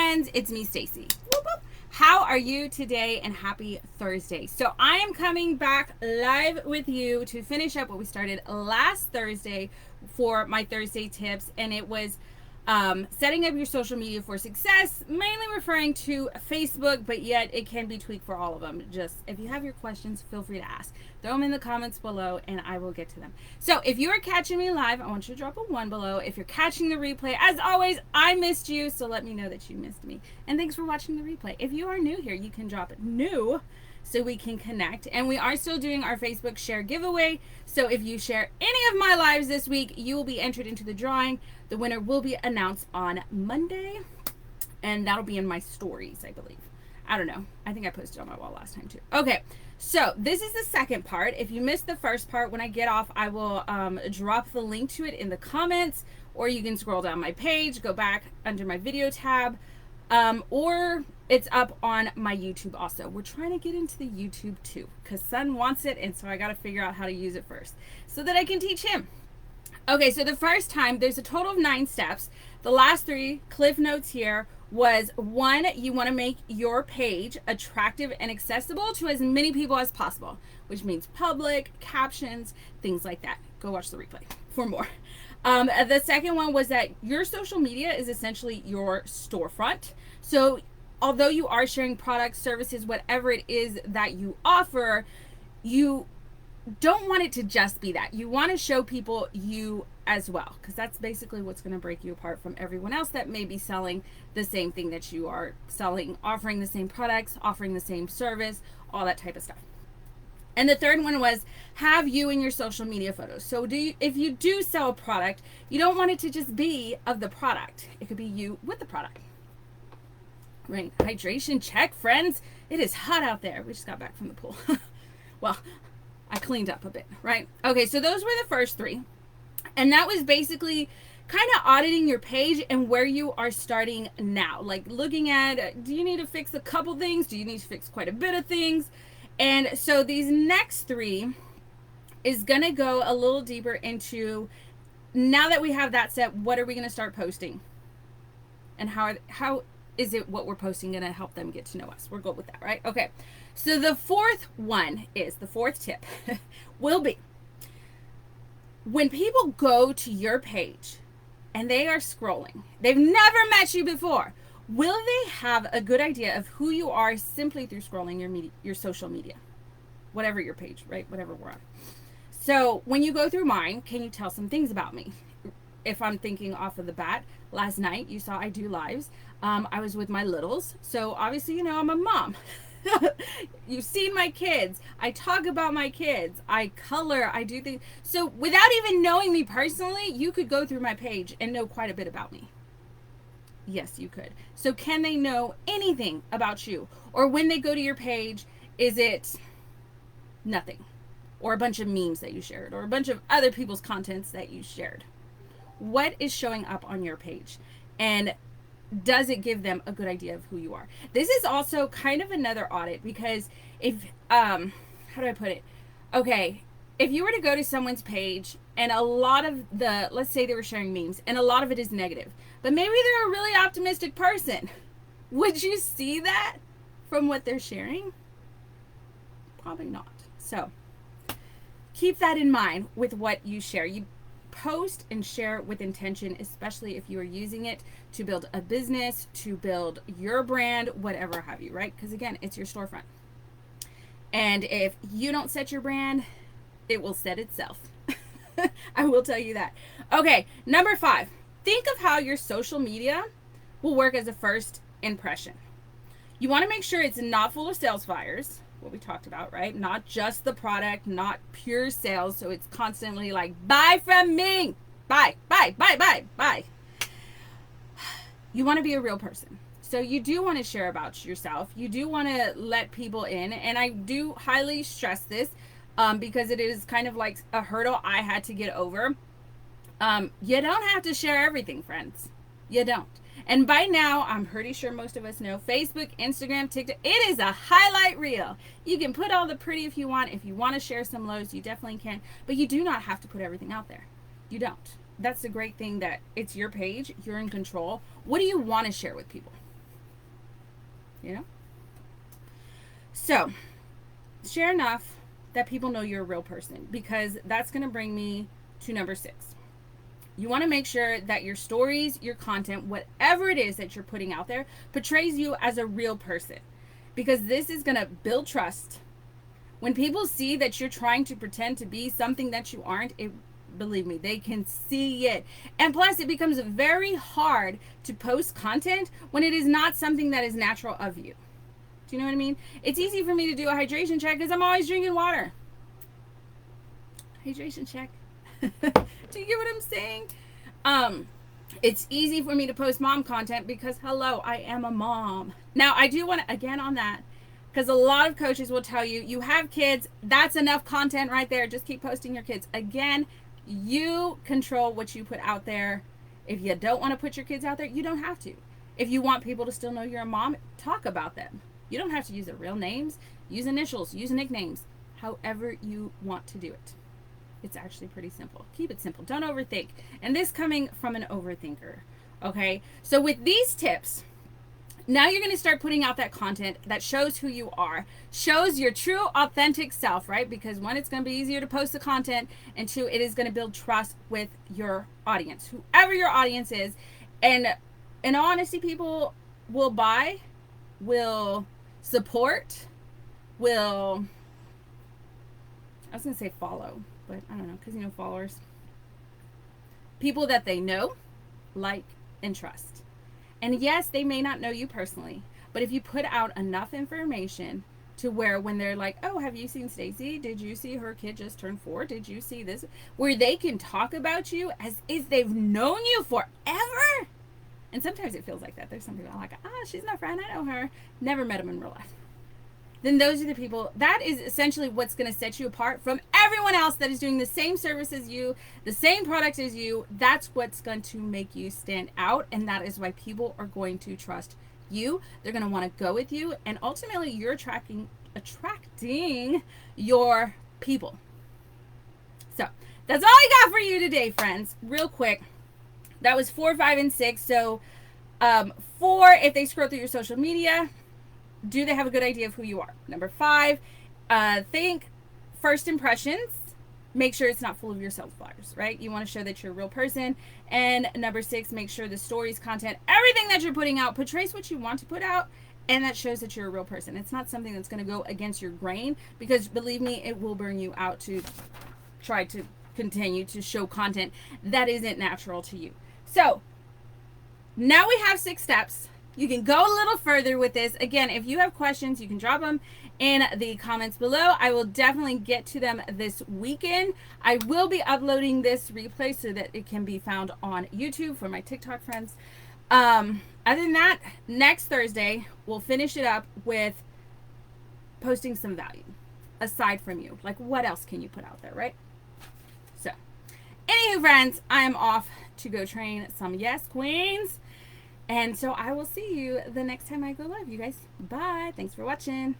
friends, it's me, Stacy. How are you today, and happy Thursday? So I am coming back live with you to finish up what we started last Thursday for my Thursday tips, and it was setting up your social media for success, mainly referring to Facebook, but yet it can be tweaked for all of them. Just if you have your questions, feel free to ask. Throw them in the comments below and I will get to them. So if you are catching me live, I want you to drop a 1 below. If you're catching the replay, as always, I missed you, so let me know that you missed me. And thanks for watching the replay. If you are new here, you can drop new so we can connect. And we are still doing our Facebook share giveaway. So if you share any of my lives this week, you will be entered into the drawing. The winner will be announced on Monday, and that'll be in my stories, I believe. I don't know. I think I posted on my wall last time too. Okay, so this is the second part. If you missed the first part, when I get off, I will drop the link to it in the comments, or you can scroll down my page, go back under my video tab, or it's up on my YouTube also. We're trying to get into the YouTube too, because son wants it, and so I got to figure out how to use it first so that I can teach him. Okay, so the first time, there's a total of 9 steps. The last 3 cliff notes here was 1, you want to make your page attractive and accessible to as many people as possible, which means public, captions, things like that. Go watch the replay for more. The second one was that your social media is essentially your storefront. So although you are sharing products, services, whatever it is that you offer, you don't want it to just be that. You want to show people you as well, because that's basically what's going to break you apart from everyone else that may be selling the same thing that you are selling, offering the same products, offering the same service, all that type of stuff. And the third one was have you in your social media photos. So if you do sell a product, you don't want it to just be of the product. It could be you with the product. Right? Hydration check, friends. It is hot out there. We just got back from the pool. Well, I cleaned up a bit, right? Okay, so those were the first 3. And that was basically kind of auditing your page and where you are starting now. Like looking at, do you need to fix a couple things? Do you need to fix quite a bit of things? And so these next 3 is going to go a little deeper into, now that we have that set, what are we going to start posting? And how is it what we're posting going to help them get to know us? We're good with that, right? Okay. So the fourth one is, the fourth tip will be, when people go to your page and they are scrolling, they've never met you before, will they have a good idea of who you are simply through scrolling your social media? Whatever your page, right? Whatever we're on. So when you go through mine, can you tell some things about me? If I'm thinking off of the bat, last night you saw I do lives. I was with my littles. So obviously, you know, I'm a mom. You've seen my kids. I talk about my kids. I color. I do things. So without even knowing me personally, you could go through my page and know quite a bit about me. Yes, you could. So can they know anything about you? Or when they go to your page, is it nothing? Or a bunch of memes that you shared? Or a bunch of other people's contents that you shared? What is showing up on your page? And does it give them a good idea of who you are? This is also kind of another audit, because if, how do I put it? Okay, if you were to go to someone's page and a lot of the, let's say they were sharing memes, and a lot of it is negative, but maybe they're a really optimistic person, would you see that from what they're sharing? Probably not. So keep that in mind with what you share. You post and share with intention, especially if you are using it to build a business, to build your brand, whatever have you, right? Because again, it's your storefront. And if you don't set your brand, it will set itself. I will tell you that. Okay, number 5, think of how your social media will work as a first impression. You want to make sure it's not full of sales fires, what we talked about, right? Not just the product, not pure sales. So it's constantly like, buy from me, buy. You want to be a real person. So you do want to share about yourself. You do want to let people in. And I do highly stress this because it is kind of like a hurdle I had to get over. You don't have to share everything, friends. You don't. And by now, I'm pretty sure most of us know Facebook, Instagram, TikTok, it is a highlight reel. You can put all the pretty if you want. If you want to share some lows, you definitely can. But you do not have to put everything out there. You don't. That's the great thing, that it's your page. You're in control. What do you want to share with people? you know? So, share enough that people know you're a real person, because that's going to bring me to number 6. You want to make sure that your stories, your content, whatever it is that you're putting out there, portrays you as a real person, because this is going to build trust. When people see that you're trying to pretend to be something that you aren't, believe me, they can see it. And plus, it becomes very hard to post content when it is not something that is natural of you. Do you know what I mean? It's easy for me to do a hydration check because I'm always drinking water. Hydration check. Do you get what I'm saying? It's easy for me to post mom content because, hello, I am a mom. Now, I do want to, again on that, because a lot of coaches will tell you, you have kids, that's enough content right there. Just keep posting your kids. Again, you control what you put out there. If you don't want to put your kids out there, you don't have to. If you want people to still know you're a mom, talk about them. You don't have to use their real names. Use initials. Use nicknames. However you want to do it. It's actually pretty simple. Keep it simple. Don't overthink. And this coming from an overthinker. Okay? So with these tips, now you're going to start putting out that content that shows who you are, shows your true, authentic self, right? Because one, it's going to be easier to post the content, and two, it is going to build trust with your audience, whoever your audience is. And in all honesty, people will buy, will support, will, I was going to say follow, but I don't know, because, you know, followers. People that they know, like, and trust. And yes, they may not know you personally, but if you put out enough information to where when they're like, oh, have you seen Stacy? Did you see her kid just turned 4? Did you see this? Where they can talk about you as if they've known you forever. And sometimes it feels like that. There's some people like, she's my friend. I know her. Never met them in real life. Then those are the people, that is essentially what's going to set you apart from everyone else that is doing the same service as you, the same product as you. That's what's going to make you stand out. And that is why people are going to trust you. They're going to want to go with you. And ultimately, you're attracting your people. So that's all I got for you today, friends. Real quick. That was 4, 5, and 6. So 4, if they scroll through your social media, do they have a good idea of who you are? Number 5, think first impressions. Make sure it's not full of your self-flatters, right? You want to show that you're a real person. And number 6, make sure the stories, content, everything that you're putting out portrays what you want to put out, and that shows that you're a real person. It's not something that's going to go against your grain, because believe me, it will burn you out to try to continue to show content that isn't natural to you. So now we have 6 steps. You can go a little further with this. Again, if you have questions, you can drop them in the comments below. I will definitely get to them this weekend. I will be uploading this replay so that it can be found on YouTube for my TikTok friends. Other than that, next Thursday, we'll finish it up with posting some value aside from you. Like, what else can you put out there, right? So, anywho, friends, I am off to go train some yes queens. And so I will see you the next time I go live, you guys. Bye. Thanks for watching.